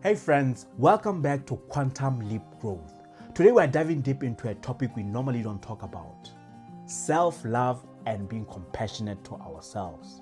Hey friends, welcome back to Quantum Leap Growth. Today we're diving deep into a topic we normally don't talk about: self-love and being compassionate to ourselves.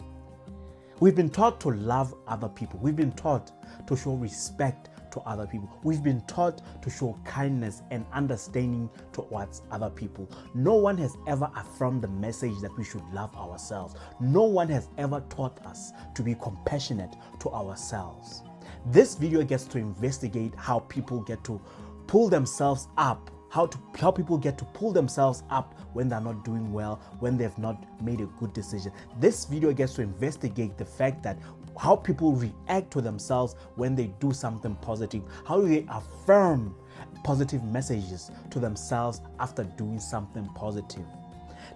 We've been taught to love other people. We've been taught to show respect to other people. We've been taught to show kindness and understanding towards other people. No one has ever affirmed the message that we should love ourselves. No one has ever taught us to be compassionate to ourselves. This video gets to investigate how people get to pull themselves up, how people get to pull themselves up when they're not doing well, when they've not made a good decision. This video gets to investigate the fact that how people react to themselves when they do something positive. How do they affirm positive messages to themselves after doing something positive?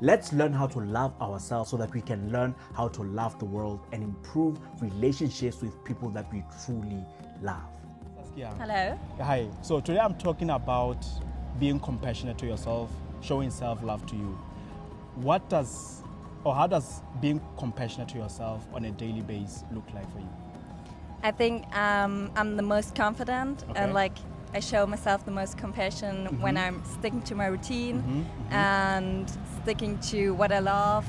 Let's learn how to love ourselves so that we can learn how to love the world and improve relationships with people that we truly love. Hello. Hi. So today I'm talking about being compassionate to yourself, showing self-love to you. How does being compassionate to yourself on a daily basis look like for you? I think I'm the most confident and I show myself the most compassion when I'm sticking to my routine and sticking to what I love,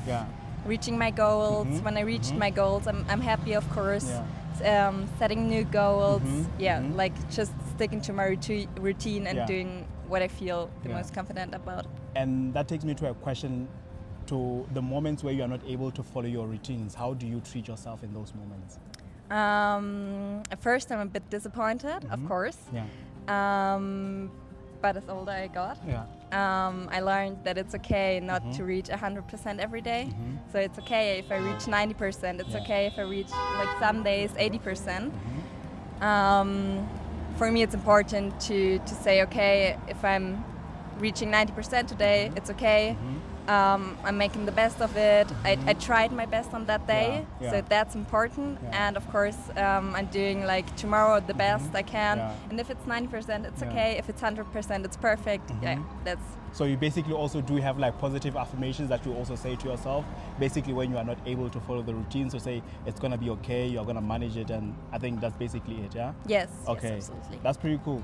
reaching my goals. When I reached my goals, I'm happy, of course. Setting new goals, like just sticking to my routine and doing what I feel the most confident about. And that takes me to a question, to the moments where you are not able to follow your routines. How do you treat yourself in those moments? At first I'm a bit disappointed, of course. But as older I got, I learned that it's okay not to reach 100% every day. So it's okay if I reach 90%. It's okay if I reach, like, some days 80%. For me, it's important to say, okay, if I'm reaching 90% today, it's okay. I'm making the best of it. I tried my best on that day, so that's important. And of course, I'm doing, like, tomorrow the best I can. And if it's 90%, it's okay. If it's 100%, it's perfect. That's. So you basically also do have, like, positive affirmations that you also say to yourself, basically when you are not able to follow the routine. So say it's gonna be okay, you're gonna manage it, and I think that's basically it. Yes. Okay. Yes, absolutely. That's pretty cool.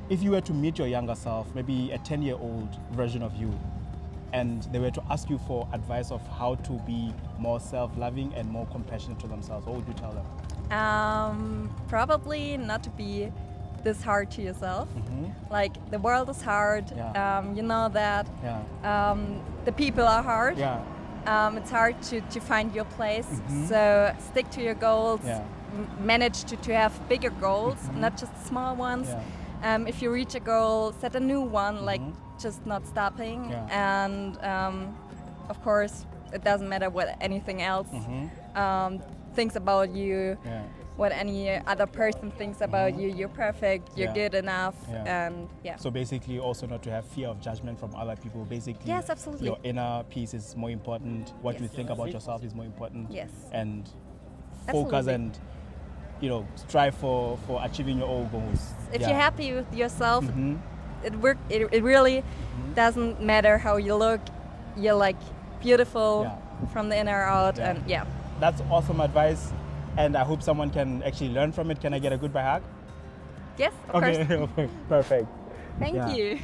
If you were to meet your younger self, maybe a 10-year-old version of you, and they were to ask you for advice of how to be more self-loving and more compassionate to themselves, what would you tell them? Probably not to be this hard to yourself. Like, the world is hard. You know that. The people are hard. It's hard to find your place. So stick to your goals. Manage to have bigger goals, not just small ones. If you reach a goal, set a new one, like, just not stopping. And of course, it doesn't matter what anything else thinks about you, what any other person thinks about you. You're perfect, you're good enough. And So basically also not to have fear of judgment from other people. Basically, yes, absolutely. Your inner peace is more important. What you think about yourself is more important. Yes. And focus and strive for achieving your own goals. If you're happy with yourself, it really doesn't matter how you look. You're, like, beautiful from the inner out. And that's awesome advice, and I hope someone can actually learn from it. Can I get a goodbye hug? Yes, of course. Okay. Perfect. Thank you.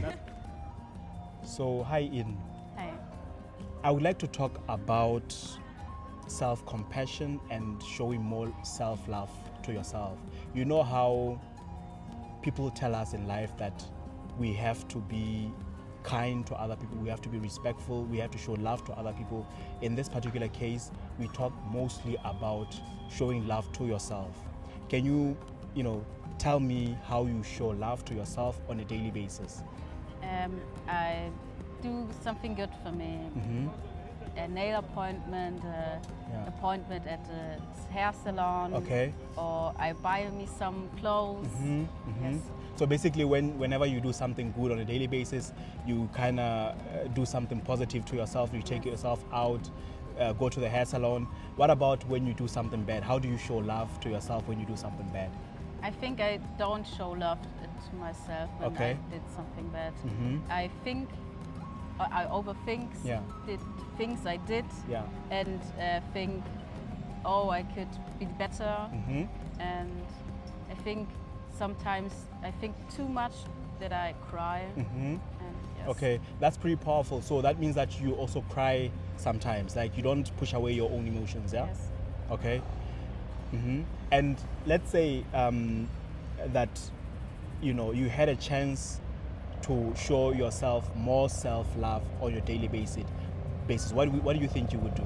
So hi, In. Hi. I would like to talk about self-compassion and showing more self-love to yourself. You know how people tell us in life that we have to be kind to other people, we have to be respectful, we have to show love to other people. In this particular case, we talk mostly about showing love to yourself. Can you, tell me how you show love to yourself on a daily basis? I do something good for me. A nail appointment, appointment at a hair salon, or I buy me some clothes. Yes. So basically, whenever you do something good on a daily basis, you kind of do something positive to yourself. You take yourself out, go to the hair salon. What about when you do something bad? How do you show love to yourself when you do something bad? I think I don't show love to myself when I did something bad. I think I overthink the things I did and think, oh, I could be better. And I think sometimes I think too much that I cry. And yes. Okay, that's pretty powerful. So that means that you also cry sometimes, like you don't push away your own emotions, yeah? Yes. Okay. And let's say that, you know, you had a chance to show yourself more self-love on your daily basis. What do you think you would do?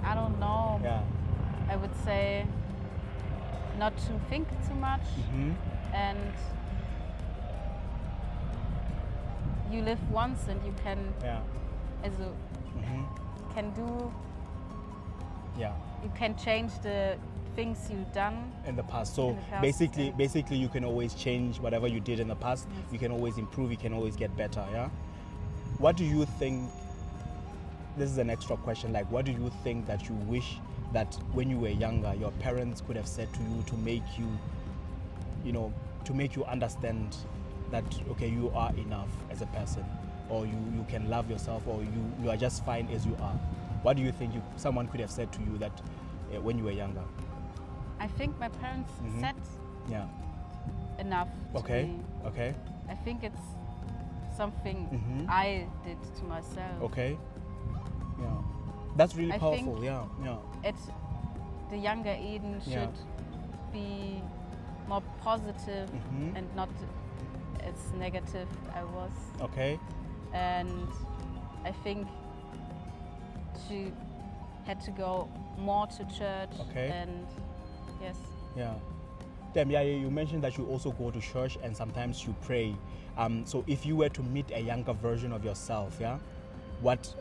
I don't know. Yeah. I would say not to think too much, and you live once and you can, can do. Yeah. You can change the things you've done In the past. So basically you can always change whatever you did in the past. Yes. You can always improve. You can always get better. Yeah. What do you think? This is an extra question. Like, what do you think that you wish that when you were younger, your parents could have said to you to make you, you know, to make you understand that, okay, you are enough as a person, or you can love yourself, or you are just fine as you are? What do you think someone could have said to you that when you were younger? I think my parents said enough to me. Okay. I think it's something I did to myself. Okay. Yeah. That's really I powerful. think Yeah. The younger Eden should be more positive and not as negative I was. Okay. And I think she had to go more to church. Okay. And yes. Yeah. Damn, yeah, you mentioned that you also go to church and sometimes you pray. So if you were to meet a younger version of yourself, yeah, what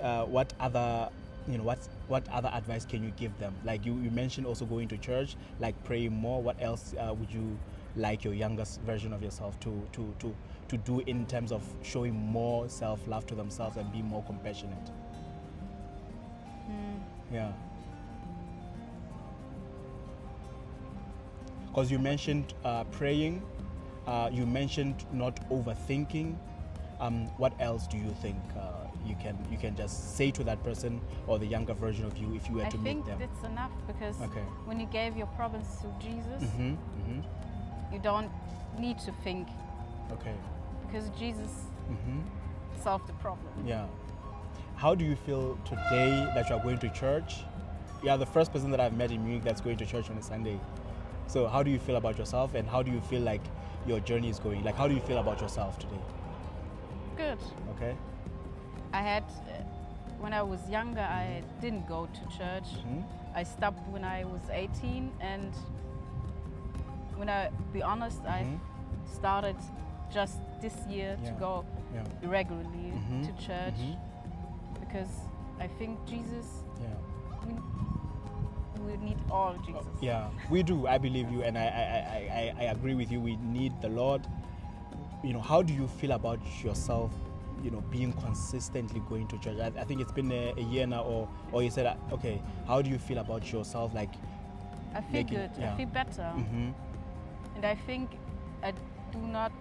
other, you know, what other advice can you give them? Like you mentioned also going to church, like praying more. What else would you like your youngest version of yourself to do in terms of showing more self-love to themselves and be more compassionate? Yeah. Because you mentioned praying, you mentioned not overthinking. What else do you think you can just say to that person or the younger version of you if you were to meet them? I think that's enough, because when you gave your problems to Jesus, you don't need to think. Okay. Because Jesus solved the problem. Yeah. How do you feel today that you are going to church? You are the first person that I've met in Munich that's going to church on a Sunday. So how do you feel about yourself, and how do you feel like your journey is going? Like, how do you feel about yourself today? Good. Okay. I had, when I was younger, I didn't go to church. I stopped when I was 18, and when I be honest, I started just this year to go regularly to church, because I think Jesus, we need all Jesus. Yeah, we do. I believe you, and I agree with you. We need the Lord. You know, how do you feel about yourself, you know, being consistently going to church? I think it's been a year now, or you said, okay, how do you feel about yourself? Like, I feel good. I feel better. And I think I do not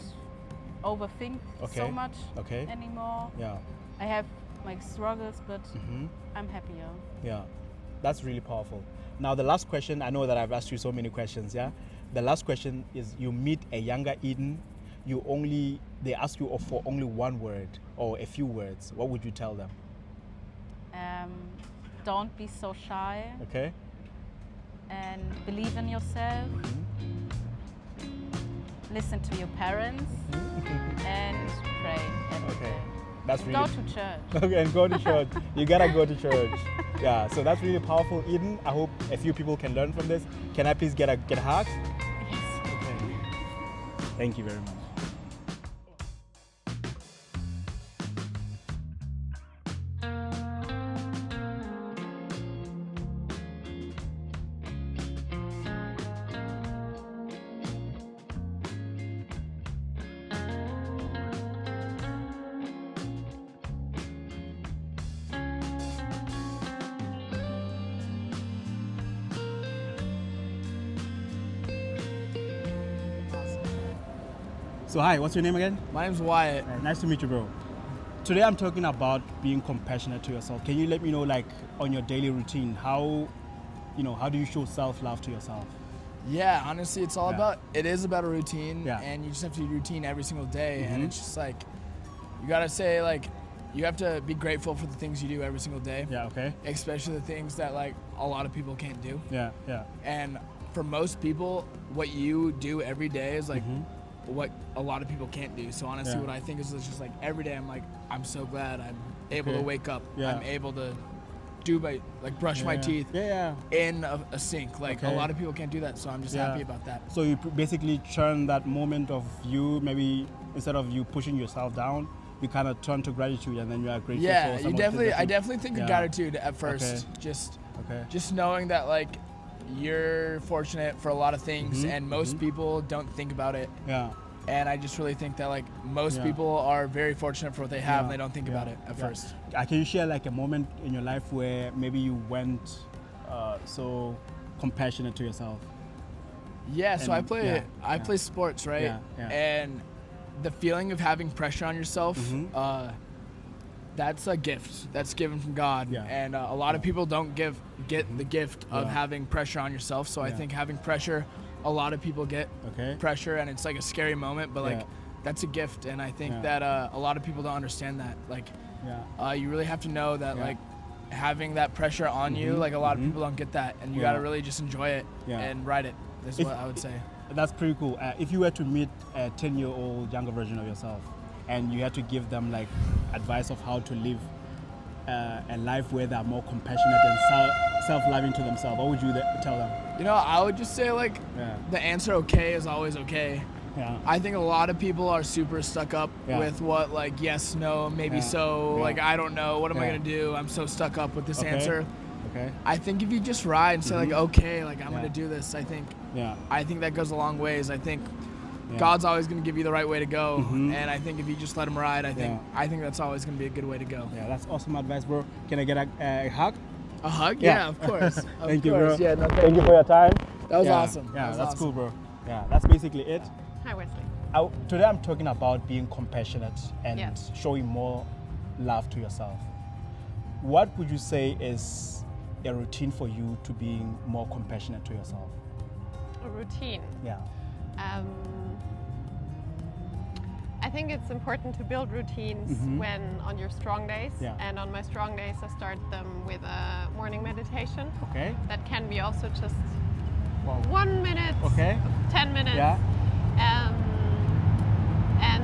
overthink so much anymore. Yeah. I have my struggles, but I'm happier. Yeah, that's really powerful. Now, the last question, I know that I've asked you so many questions, yeah? The last question is, you meet a younger Eden, they ask you for only one word or a few words. What would you tell them? Don't be so shy. Okay. And believe in yourself. Listen to your parents and pray every day. That's really go to church. Okay, and go to church. You gotta go to church. Yeah, so that's really powerful, Eden. I hope a few people can learn from this. Can I please get a hug? Yes. Okay. Thank you very much. So hi, what's your name again? My name's Wyatt. Nice to meet you, bro. Today I'm talking about being compassionate to yourself. Can you let me know, like, on your daily routine, how how do you show self-love to yourself? Yeah, honestly, it's all about, it is about a routine, Yeah. and you just have to do routine every single day, and it's just like, you gotta say, like, you have to be grateful for the things you do every single day. Yeah, okay. Especially the things that, like, a lot of people can't do. Yeah, yeah. And for most people, what you do every day is, like, what a lot of people can't do. So honestly, what I think is just, like, every day I'm like, I'm so glad I'm able to wake up. Yeah. I'm able to brush my teeth in a sink. Like, a lot of people can't do that, so I'm just happy about that. So you basically turn that moment of you, maybe instead of you pushing yourself down, you kind of turn to gratitude, and then you are grateful for some I definitely think of gratitude at first. Just knowing that, like, you're fortunate for a lot of things, and most people don't think about it. Yeah. And I just really think that, like, most people are very fortunate for what they have, and they don't think about it at first. Can you share, like, a moment in your life where maybe you went so compassionate to yourself? Yeah, so I play sports, right? Yeah, yeah. And the feeling of having pressure on yourself, that's a gift that's given from God. Yeah. And a lot of people don't get the gift of having pressure on yourself. So I think having pressure, a lot of people get pressure, and it's like a scary moment, but like that's a gift. And I think that a lot of people don't understand that. Like, you really have to know that like having that pressure on you, like a lot of people don't get that, and you gotta really just enjoy it and ride it. That's what I would say. That's pretty cool. If you were to meet a 10-year-old younger version of yourself, and you had to give them like advice of how to live a life where they are more compassionate and self-loving to themselves, what would you tell them? I would just say, like, the answer okay is always okay. Yeah. I think a lot of people are super stuck up with what, like, yes, no, maybe so, like, I don't know, what am I gonna do? I'm so stuck up with this answer. Okay. I think if you just ride and say like, okay, like I'm gonna do this, I think that goes a long ways. I think God's always gonna give you the right way to go, and I think if you just let him ride, I think that's always gonna be a good way to go. Yeah, that's awesome advice, bro. Can I get a hug? A hug? Yeah, of course. Thank you, bro. Yeah, thank you for your time. That was awesome. Yeah, that's cool, bro. Yeah, that's basically it. Hi, Wesley. Today I'm talking about being compassionate and showing more love to yourself. What would you say is a routine for you to being more compassionate to yourself? A routine? Yeah. I think it's important to build routines when on your strong days. Yeah. And on my strong days, I start them with a morning meditation. Okay. That can be also just 1 minute, 10 minutes. Yeah. And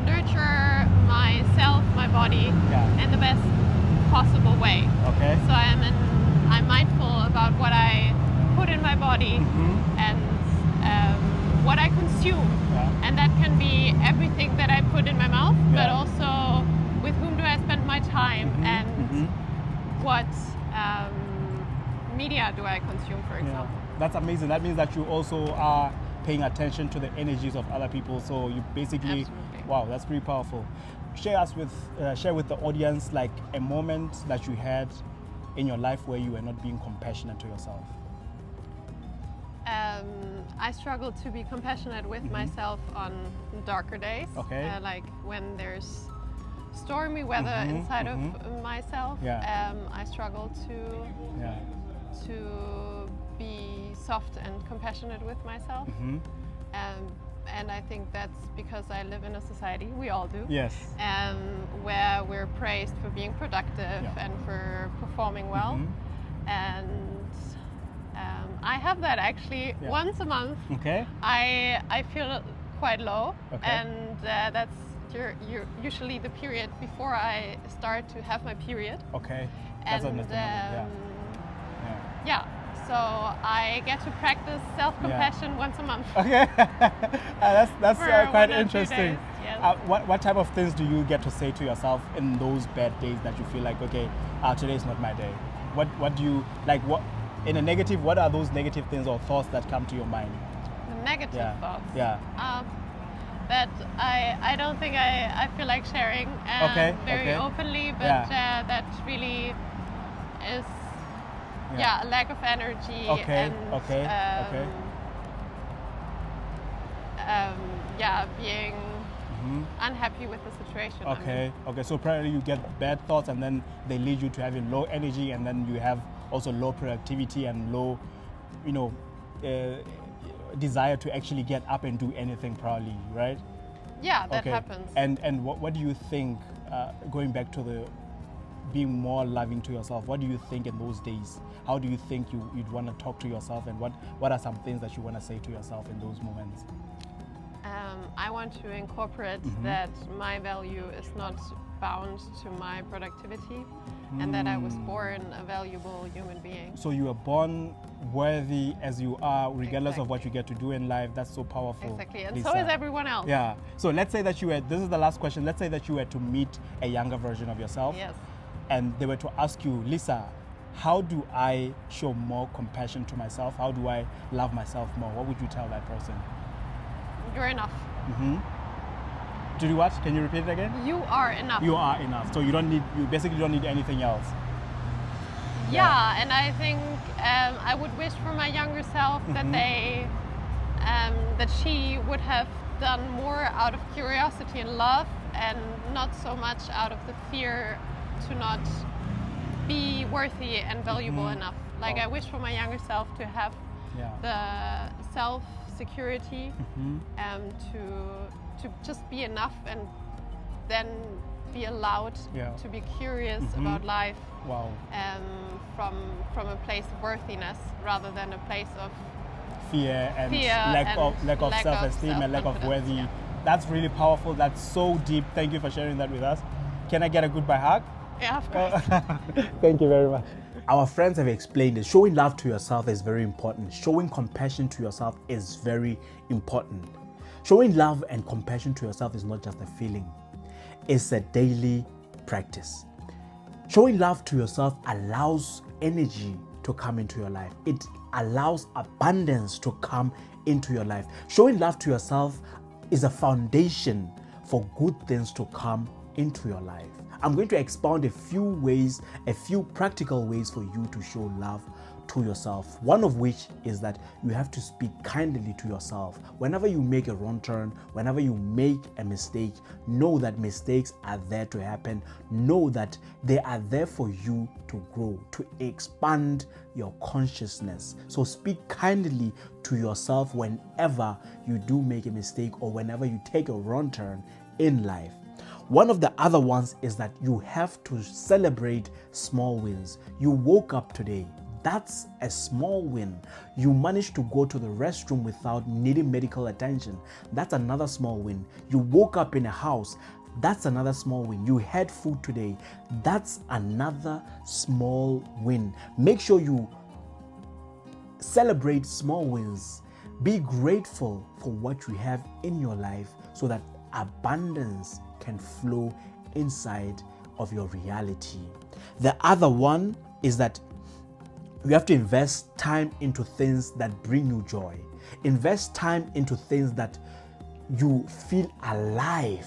nurture myself, my body, in the best possible way. Okay. So I'm mindful about what I put in my body and what I consume. And that can be everything that I put in my mouth, but also with whom do I spend my time and what media do I consume, for example. That's amazing. That means that you also are paying attention to the energies of other people. So you basically, wow, that's pretty powerful. Share with the audience like a moment that you had in your life where you were not being compassionate to yourself. I struggle to be compassionate with myself on darker days. Okay. Like when there's stormy weather inside of myself. I struggle to be soft and compassionate with myself. And I think that's because I live in a society, we all do, where we're praised for being productive and for performing well. And I have that actually once a month. Okay. I feel quite low, and that's usually the period before I start to have my period. Okay. That's understandable. So I get to practice self-compassion once a month. Okay. That's quite interesting. Yes. What type of things do you get to say to yourself in those bad days that you feel like, okay, today is not my day? What do you like? What in a negative? What are those negative things or thoughts that come to your mind? The negative thoughts. Yeah. That I don't think I feel like sharing very openly, but that really is a lack of energy and being unhappy with the situation. Okay. So apparently you get bad thoughts and then they lead you to having low energy, and then you have also low productivity and low, desire to actually get up and do anything probably, right? Yeah, that happens. And what do you think, going back to the being more loving to yourself, what do you think in those days? How do you think you'd want to talk to yourself, and what are some things that you want to say to yourself in those moments? I want to incorporate that my value is not bound to my productivity, and that I was born a valuable human being. So you are born worthy as you are, regardless of what you get to do in life. That's so powerful. Exactly, and Lisa. so is everyone else. Yeah. So let's say that this is the last question, let's say that you were to meet a younger version of yourself. Yes. And they were to ask you, Lisa, how do I show more compassion to myself? How do I love myself more? What would you tell that person? You're enough. To do what? Can you repeat it again? You are enough. You are enough. So you basically don't need anything else. Yeah, and I think I would wish for my younger self that that she would have done more out of curiosity and love, and not so much out of the fear to not be worthy and valuable enough. Like I wish for my younger self to have the self-security to just be enough, and then be allowed to be curious about life. Wow. From a place of worthiness rather than a place of fear and lack of self-esteem and lack of worthy. Yeah. That's really powerful. That's so deep. Thank you for sharing that with us. Can I get a goodbye hug? Yeah, of course. Thank you very much. Our friends have explained that showing love to yourself is very important. Showing compassion to yourself is very important. Showing love and compassion to yourself is not just a feeling. It's a daily practice. Showing love to yourself allows energy to come into your life. It allows abundance to come into your life. Showing love to yourself is a foundation for good things to come into your life. I'm going to expound a few practical ways for you to show love to yourself. One of which is that you have to speak kindly to yourself. Whenever you make a wrong turn, whenever you make a mistake, know that mistakes are there to happen. Know that they are there for you to grow, to expand your consciousness. So speak kindly to yourself whenever you do make a mistake or whenever you take a wrong turn in life. One of the other ones is that you have to celebrate small wins. You woke up today. That's a small win. You managed to go to the restroom without needing medical attention. That's another small win. You woke up in a house. That's another small win. You had food today. That's another small win. Make sure you celebrate small wins. Be grateful for what you have in your life so that abundance can flow inside of your reality. The other one is that you have to invest time into things that bring you joy. Invest time into things that you feel alive.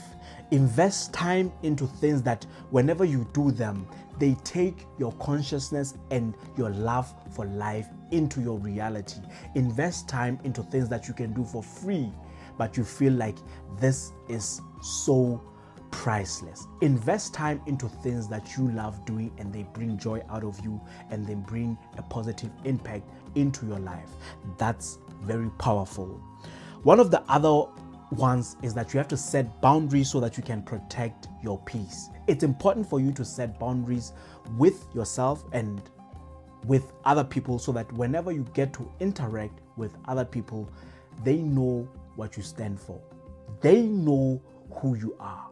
Invest time into things that whenever you do them, they take your consciousness and your love for life into your reality. Invest time into things that you can do for free, but you feel like this is so priceless. Invest time into things that you love doing and they bring joy out of you and they bring a positive impact into your life. That's very powerful. One of the other ones is that you have to set boundaries so that you can protect your peace. It's important for you to set boundaries with yourself and with other people so that whenever you get to interact with other people, they know what you stand for. They know who you are.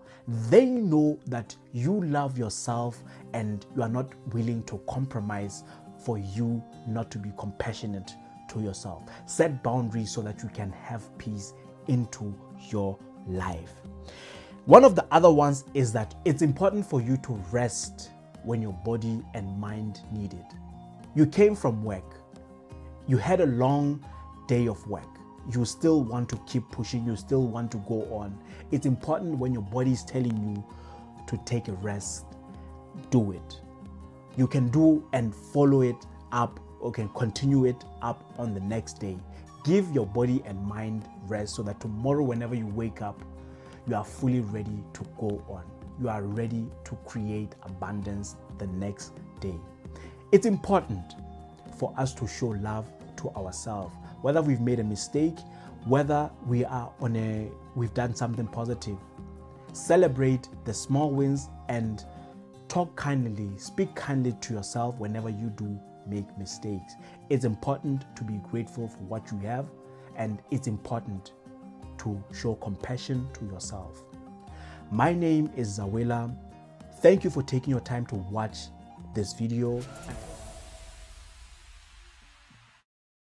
They know that you love yourself and you are not willing to compromise for you not to be compassionate to yourself. Set boundaries so that you can have peace into your life. One of the other ones is that it's important for you to rest when your body and mind need it. You came from work. You had a long day of work. You still want to keep pushing, you still want to go on. It's important when your body is telling you to take a rest, do it. You can do and follow it up or can continue it up on the next day. Give your body and mind rest so that tomorrow whenever you wake up, you are fully ready to go on. You are ready to create abundance the next day. It's important for us to show love to ourselves, whether we've made a mistake, whether we've done something positive. Celebrate the small wins and talk kindly, speak kindly to yourself whenever you do make mistakes. It's important to be grateful for what you have, and it's important to show compassion to yourself. My name is Zawela. Thank you for taking your time to watch this video.